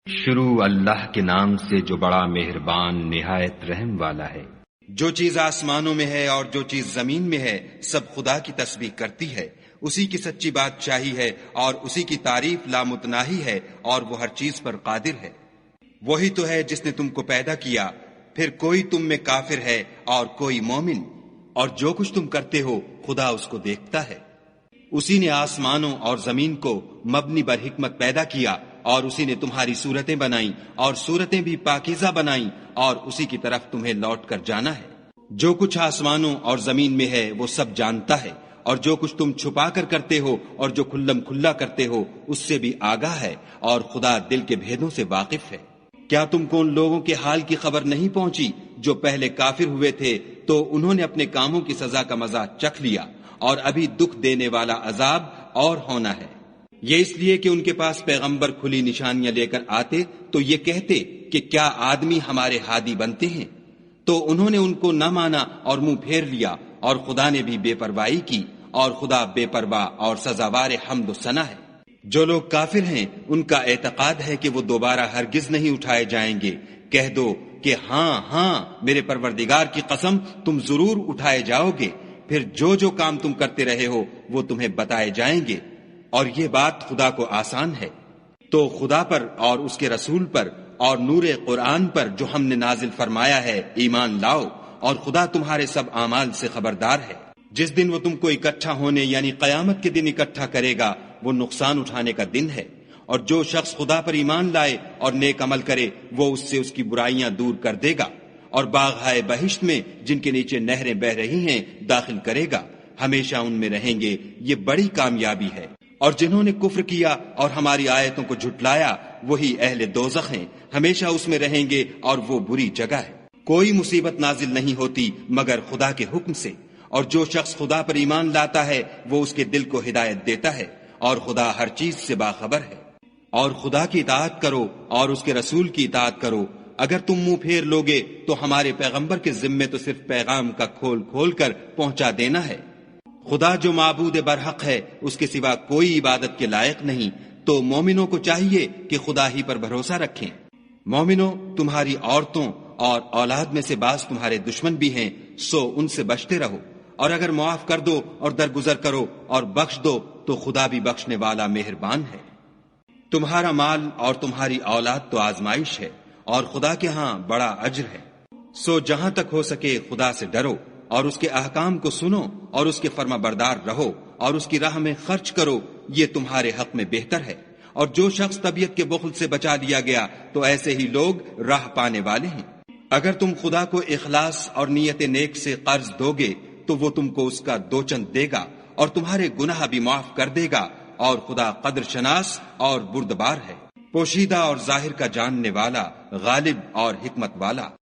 شروع اللہ کے نام سے جو بڑا مہربان نہایت رحم والا ہے۔ جو چیز آسمانوں میں ہے اور جو چیز زمین میں ہے سب خدا کی تسبیح کرتی ہے، اسی کی سچی بادشاہی ہے اور اسی کی تعریف لامتناہی ہے اور وہ ہر چیز پر قادر ہے۔ وہی تو ہے جس نے تم کو پیدا کیا، پھر کوئی تم میں کافر ہے اور کوئی مومن، اور جو کچھ تم کرتے ہو خدا اس کو دیکھتا ہے۔ اسی نے آسمانوں اور زمین کو مبنی بر حکمت پیدا کیا، اور اسی نے تمہاری صورتیں بنائیں اور صورتیں بھی پاکیزہ بنائیں، اور اسی کی طرف تمہیں لوٹ کر جانا ہے۔ جو کچھ آسمانوں اور زمین میں ہے وہ سب جانتا ہے، اور جو کچھ تم چھپا کر کرتے ہو اور جو کھلم کھلا کرتے ہو اس سے بھی آگاہ ہے، اور خدا دل کے بھیدوں سے واقف ہے۔ کیا تم کو ان لوگوں کے حال کی خبر نہیں پہنچی جو پہلے کافر ہوئے تھے تو انہوں نے اپنے کاموں کی سزا کا مزہ چکھ لیا، اور ابھی دکھ دینے والا عذاب اور ہونا ہے۔ یہ اس لیے کہ ان کے پاس پیغمبر کھلی نشانیاں لے کر آتے تو یہ کہتے کہ کیا آدمی ہمارے ہادی بنتے ہیں، تو انہوں نے ان کو نہ مانا اور منہ پھیر لیا، اور خدا نے بھی بے پرواہی کی، اور خدا بے پرواہ اور سزاوار حمد و ثنا ہے۔ جو لوگ کافر ہیں ان کا اعتقاد ہے کہ وہ دوبارہ ہرگز نہیں اٹھائے جائیں گے۔ کہہ دو کہ ہاں ہاں میرے پروردگار کی قسم تم ضرور اٹھائے جاؤ گے، پھر جو جو کام تم کرتے رہے ہو وہ تمہیں بتائے جائیں گے، اور یہ بات خدا کو آسان ہے۔ تو خدا پر اور اس کے رسول پر اور نور قرآن پر جو ہم نے نازل فرمایا ہے ایمان لاؤ، اور خدا تمہارے سب اعمال سے خبردار ہے۔ جس دن وہ تم کو اکٹھا ہونے یعنی قیامت کے دن اکٹھا کرے گا وہ نقصان اٹھانے کا دن ہے، اور جو شخص خدا پر ایمان لائے اور نیک عمل کرے وہ اس سے اس کی برائیاں دور کر دے گا، اور باغ بہشت میں جن کے نیچے نہریں بہ رہی ہیں داخل کرے گا، ہمیشہ ان میں رہیں گے۔ یہ بڑی کامیابی ہے۔ اور جنہوں نے کفر کیا اور ہماری آیتوں کو جھٹلایا وہی اہل دوزخ ہیں، ہمیشہ اس میں رہیں گے، اور وہ بری جگہ ہے۔ کوئی مصیبت نازل نہیں ہوتی مگر خدا کے حکم سے، اور جو شخص خدا پر ایمان لاتا ہے وہ اس کے دل کو ہدایت دیتا ہے، اور خدا ہر چیز سے باخبر ہے۔ اور خدا کی اطاعت کرو اور اس کے رسول کی اطاعت کرو۔ اگر تم منہ پھیر لوگے تو ہمارے پیغمبر کے ذمے تو صرف پیغام کا کھول کھول کر پہنچا دینا ہے۔ خدا جو معبود برحق ہے اس کے سوا کوئی عبادت کے لائق نہیں، تو مومنوں کو چاہیے کہ خدا ہی پر بھروسہ رکھیں۔ مومنوں، تمہاری عورتوں اور اولاد میں سے بعض تمہارے دشمن بھی ہیں، سو ان سے بچتے رہو، اور اگر معاف کر دو اور درگزر کرو اور بخش دو تو خدا بھی بخشنے والا مہربان ہے۔ تمہارا مال اور تمہاری اولاد تو آزمائش ہے، اور خدا کے ہاں بڑا اجر ہے۔ سو جہاں تک ہو سکے خدا سے ڈرو، اور اس کے احکام کو سنو اور اس کے فرما بردار رہو، اور اس کی راہ میں خرچ کرو، یہ تمہارے حق میں بہتر ہے۔ اور جو شخص طبیعت کے بخل سے بچا لیا گیا تو ایسے ہی لوگ راہ پانے والے ہیں۔ اگر تم خدا کو اخلاص اور نیت نیک سے قرض دو گے تو وہ تم کو اس کا دوچند دے گا، اور تمہارے گناہ بھی معاف کر دے گا، اور خدا قدر شناس اور بردبار ہے، پوشیدہ اور ظاہر کا جاننے والا، غالب اور حکمت والا۔